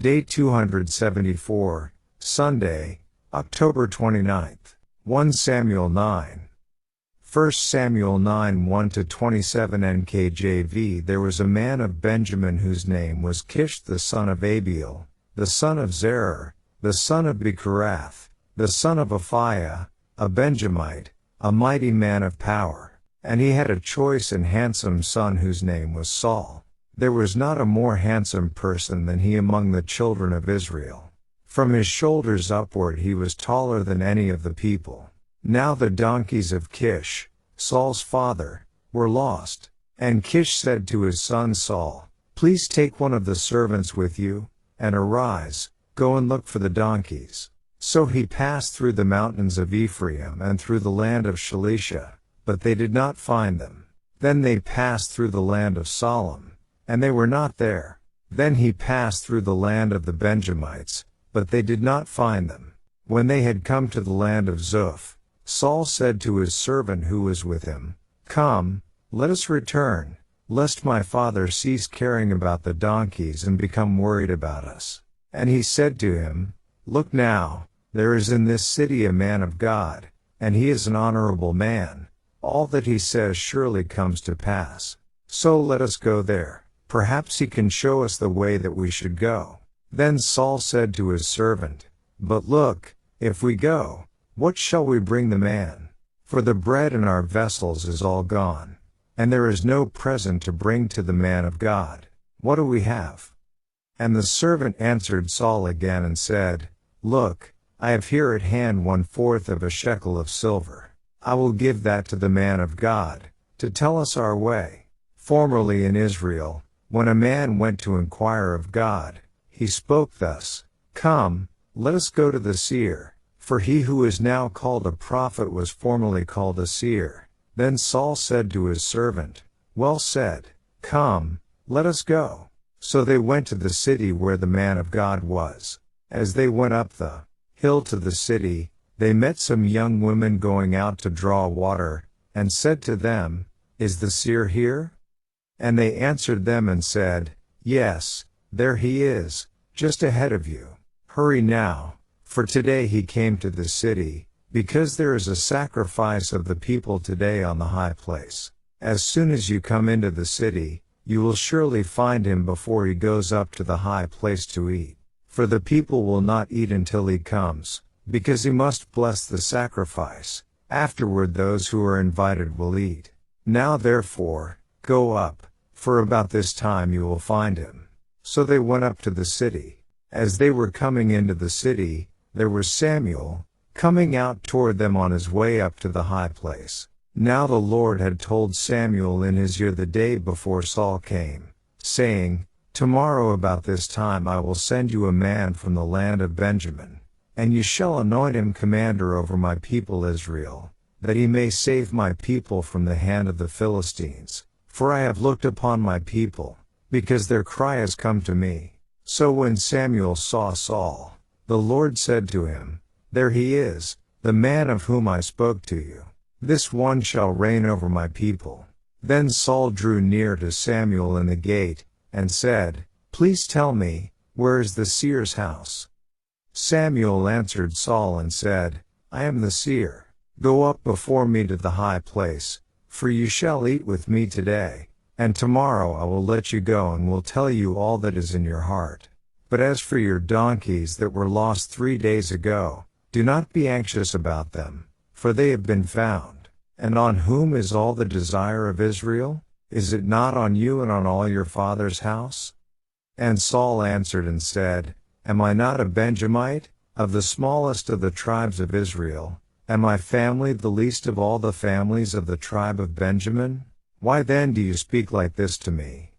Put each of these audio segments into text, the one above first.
Day 274, Sunday, October 29th. 1 Samuel 9. 1 Samuel 9 1-27 NKJV. There was a man of Benjamin whose name was Kish the son of Abiel, the son of Zerah, the son of Bechorath, the son of Aphiah, a Benjamite, a mighty man of power. And he had a choice and handsome son whose name was Saul. There was not a more handsome person than he among the children of Israel. From his shoulders upward he was taller than any of the people. Now the donkeys of Kish, Saul's father, were lost. And Kish said to his son Saul, "Please take one of the servants with you, and arise, go and look for the donkeys." So he passed through the mountains of Ephraim and through the land of Shalisha, but they did not find them. Then they passed through the land of Solim, and they were not there. Then he passed through the land of the Benjamites, but they did not find them. When they had come to the land of Zuph, Saul said to his servant who was with him, "Come, let us return, lest my father cease caring about the donkeys and become worried about us." And he said to him, "Look now, there is in this city a man of God, and he is an honorable man. All that he says surely comes to pass. So let us go there. Perhaps he can show us the way that we should go." Then Saul said to his servant, "But look, if we go, what shall we bring the man? For the bread in our vessels is all gone, and there is no present to bring to the man of God. What do we have?" And the servant answered Saul again and said, "Look, I have here at hand 1/4 of a shekel of silver. I will give that to the man of God, to tell us our way." Formerly in Israel, when a man went to inquire of God, he spoke thus, "Come, let us go to the seer," for he who is now called a prophet was formerly called a seer. Then Saul said to his servant, "Well said, come, let us go." So they went to the city where the man of God was. As they went up the hill to the city, they met some young women going out to draw water, and said to them, "Is the seer here?" And they answered them and said, "Yes, there he is, just ahead of you. Hurry now, for today he came to the city, because there is a sacrifice of the people today on the high place. As soon as you come into the city, you will surely find him before he goes up to the high place to eat. For the people will not eat until he comes, because he must bless the sacrifice. Afterward those who are invited will eat. Now therefore, go up, for about this time you will find him." So they went up to the city. As they were coming into the city, there was Samuel, coming out toward them on his way up to the high place. Now the Lord had told Samuel in his ear the day before Saul came, saying, "Tomorrow about this time I will send you a man from the land of Benjamin, and you shall anoint him commander over my people Israel, that he may save my people from the hand of the Philistines. For I have looked upon my people, because their cry has come to me." So when Samuel saw Saul, the Lord said to him, "There he is, the man of whom I spoke to you. This one shall reign over my people." Then Saul drew near to Samuel in the gate, and said, "Please tell me, where is the seer's house?" Samuel answered Saul and said, "I am the seer. Go up before me to the high place, for you shall eat with me today, and tomorrow I will let you go and will tell you all that is in your heart. But as for your donkeys that were lost 3 days ago, do not be anxious about them, for they have been found. And on whom is all the desire of Israel? Is it not on you and on all your father's house?" And Saul answered and said, "Am I not a Benjamite, of the smallest of the tribes of Israel? Am my family the least of all the families of the tribe of Benjamin? Why then do you speak like this to me?"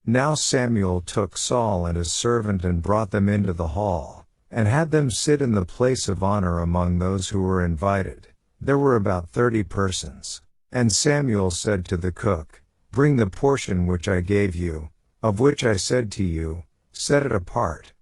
Now Samuel took Saul and his servant and brought them into the hall, and had them sit in the place of honor among those who were invited. There were about 30 persons. And Samuel said to the cook, "Bring the portion which I gave you, of which I said to you, set it apart."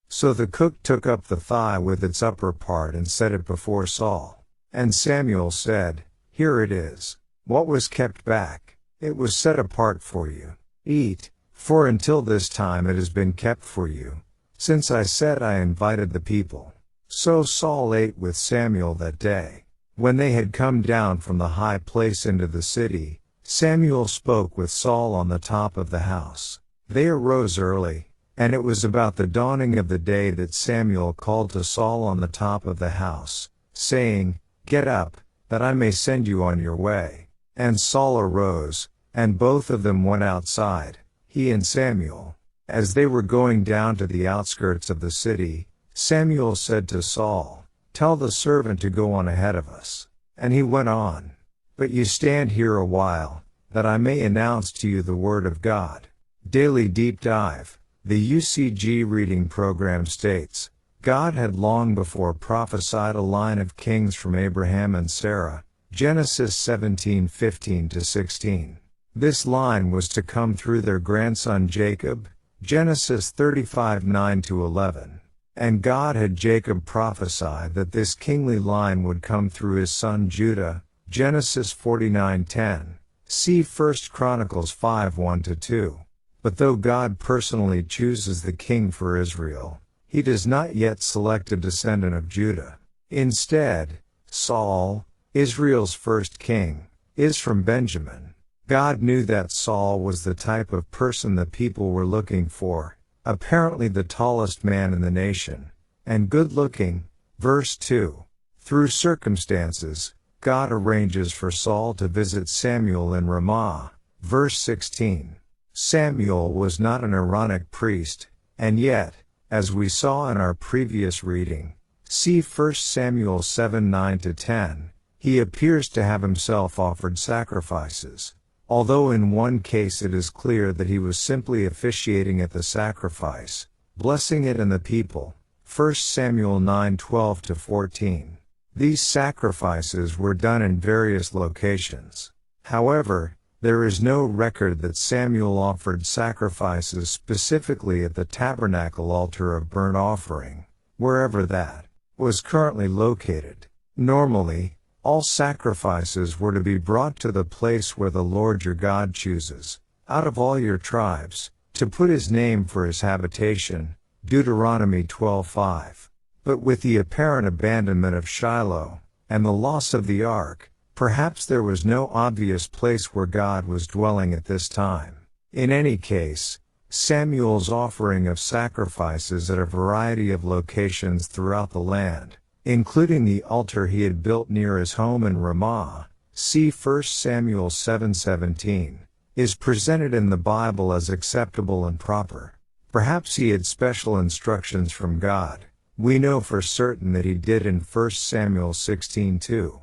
So the cook took up the thigh with its upper part and set it before Saul. And Samuel said, "Here it is. What was kept back? It was set apart for you. Eat, for until this time it has been kept for you. since I said I invited the people. So Saul ate with Samuel that day. When they had come down from the high place into the city, Samuel spoke with Saul on the top of the house. They arose early, and it was about the dawning of the day that Samuel called to Saul on the top of the house, saying, "Get up, that I may send you on your way." And Saul arose, and both of them went outside, he and Samuel. As they were going down to the outskirts of the city, Samuel said to Saul, "Tell the servant to go on ahead of us." And he went on. "But you stand here a while, that I may announce to you the word of God." Daily Deep Dive. The UCG reading program states, God had long before prophesied a line of kings from Abraham and Sarah, Genesis 17:15-16. This line was to come through their grandson Jacob, Genesis 35:9-11. And God had Jacob prophesy that this kingly line would come through his son Judah, Genesis 49:10. See 1 Chronicles 5:1-2. But though God personally chooses the king for Israel, he does not yet select a descendant of Judah. Instead, Saul, Israel's first king, is from Benjamin. God knew that Saul was the type of person the people were looking for, apparently the tallest man in the nation, and good-looking. Verse 2. Through circumstances, God arranges for Saul to visit Samuel in Ramah. Verse 16. Samuel was not an Aaronic priest, and yet, as we saw in our previous reading, see 1 Samuel 7:9-10, he appears to have himself offered sacrifices, although in one case it is clear that he was simply officiating at the sacrifice, blessing it and the people. 1 Samuel 9:12-14. These sacrifices were done in various locations. However, there is no record that Samuel offered sacrifices specifically at the tabernacle altar of burnt offering, wherever that was currently located. Normally, all sacrifices were to be brought to the place where the Lord your God chooses, out of all your tribes, to put his name for his habitation, Deuteronomy 12:5. But with the apparent abandonment of Shiloh, and the loss of the ark, perhaps there was no obvious place where God was dwelling at this time. In any case, Samuel's offering of sacrifices at a variety of locations throughout the land, including the altar he had built near his home in Ramah, see 1 Samuel 7:17, is presented in the Bible as acceptable and proper. Perhaps he had special instructions from God. We know for certain that he did in 1 Samuel 16:2.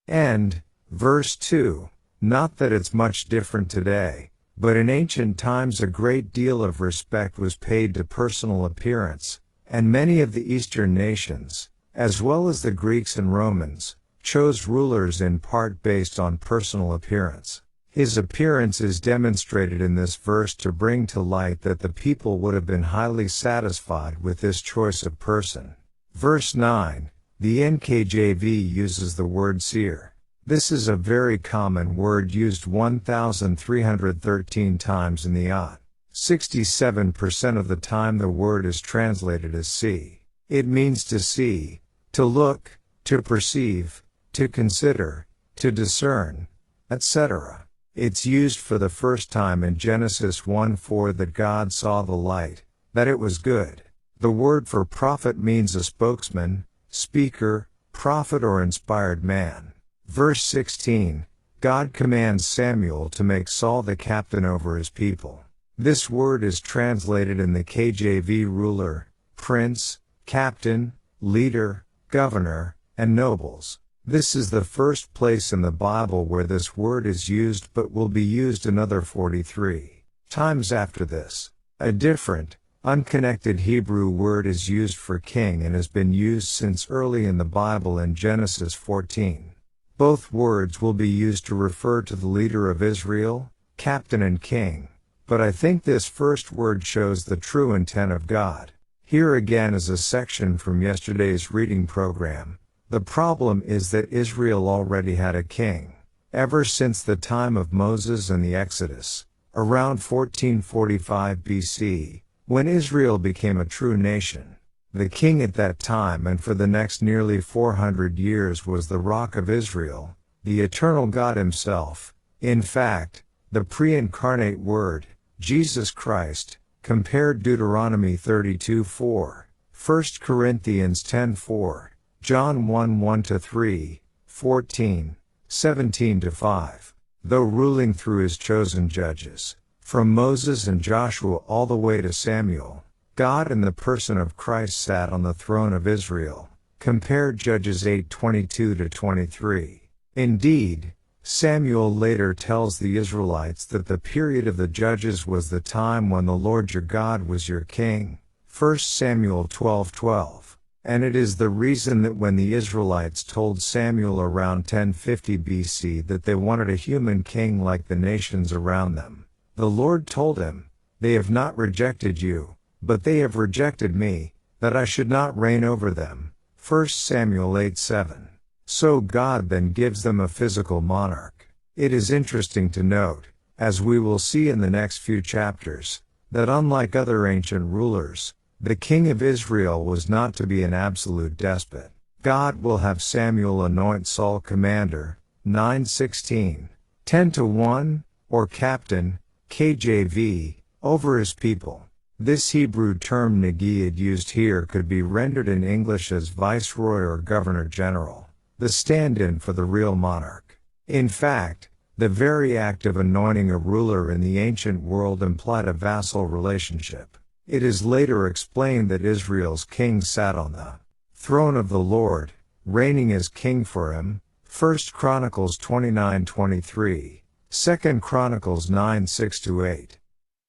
And, verse 2, not that it's much different today, but in ancient times a great deal of respect was paid to personal appearance, and many of the Eastern nations, as well as the Greeks and Romans, chose rulers in part based on personal appearance. His appearance is demonstrated in this verse to bring to light that the people would have been highly satisfied with this choice of person. Verse 9, the NKJV uses the word seer. This is a very common word used 1,313 times in the Odd. 67% of the time the word is translated as see. It means to see, to look, to perceive, to consider, to discern, etc. It's used for the first time in Genesis 1:4 that God saw the light, that it was good. The word for prophet means a spokesman, speaker, prophet or inspired man. Verse 16, God commands Samuel to make Saul the captain over his people. This word is translated in the KJV ruler, prince, captain, leader, governor, and nobles. This is the first place in the Bible where this word is used but will be used another 43 times after this. A different, unconnected Hebrew word is used for king and has been used since early in the Bible in Genesis 14. Both words will be used to refer to the leader of Israel, captain and king, but I think this first word shows the true intent of God. Here again is a section from yesterday's reading program. The problem is that Israel already had a king, ever since the time of Moses and the Exodus. Around 1445 BC, when Israel became a true nation. The king at that time and for the next nearly 400 years was the Rock of Israel, the eternal God himself, in fact, the pre-incarnate Word, Jesus Christ. Compare Deuteronomy 32:4, 1 Corinthians 10:4, John 1:1-3, 14, 17-5. Though ruling through his chosen judges, from Moses and Joshua all the way to Samuel, God in the person of Christ sat on the throne of Israel. Compare Judges 8:22-23. Indeed, Samuel later tells the Israelites that the period of the judges was the time when the Lord your God was your king. 1 Samuel 12:12. And it is the reason that when the Israelites told Samuel around 1050 BC that they wanted a human king like the nations around them, the Lord told him, "They have not rejected you, but they have rejected me, that I should not reign over them." 1 Samuel 8:7. So God then gives them a physical monarch. It is interesting to note, as we will see in the next few chapters, that unlike other ancient rulers, the king of Israel was not to be an absolute despot. God will have Samuel anoint Saul commander, 9:16, 10-1, or captain, KJV, over his people. This Hebrew term Nagid used here could be rendered in English as viceroy or governor general, the stand-in for the real monarch. In fact, the very act of anointing a ruler in the ancient world implied a vassal relationship. It is later explained that Israel's king sat on the throne of the Lord, reigning as king for him, 1 Chronicles 29:23, 2 Chronicles 9:6-8.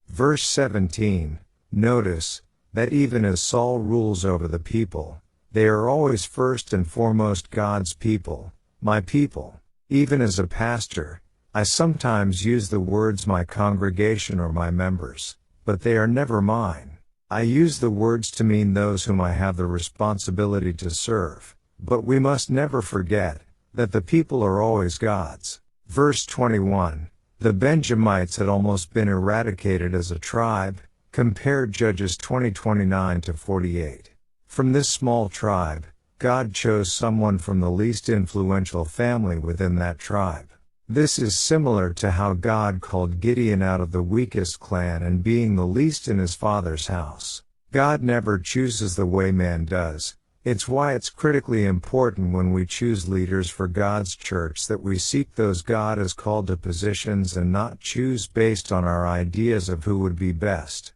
Verse 17, notice, that even as Saul rules over the people, they are always first and foremost God's people, my people. Even as a pastor, I sometimes use the words my congregation or my members, but they are never mine. I use the words to mean those whom I have the responsibility to serve, but we must never forget that the people are always God's. Verse 21, the Benjamites had almost been eradicated as a tribe, compare Judges 20:29-48. From this small tribe, God chose someone from the least influential family within that tribe. This is similar to how God called Gideon out of the weakest clan and being the least in his father's house. God never chooses the way man does. It's why it's critically important when we choose leaders for God's church that we seek those God has called to positions and not choose based on our ideas of who would be best.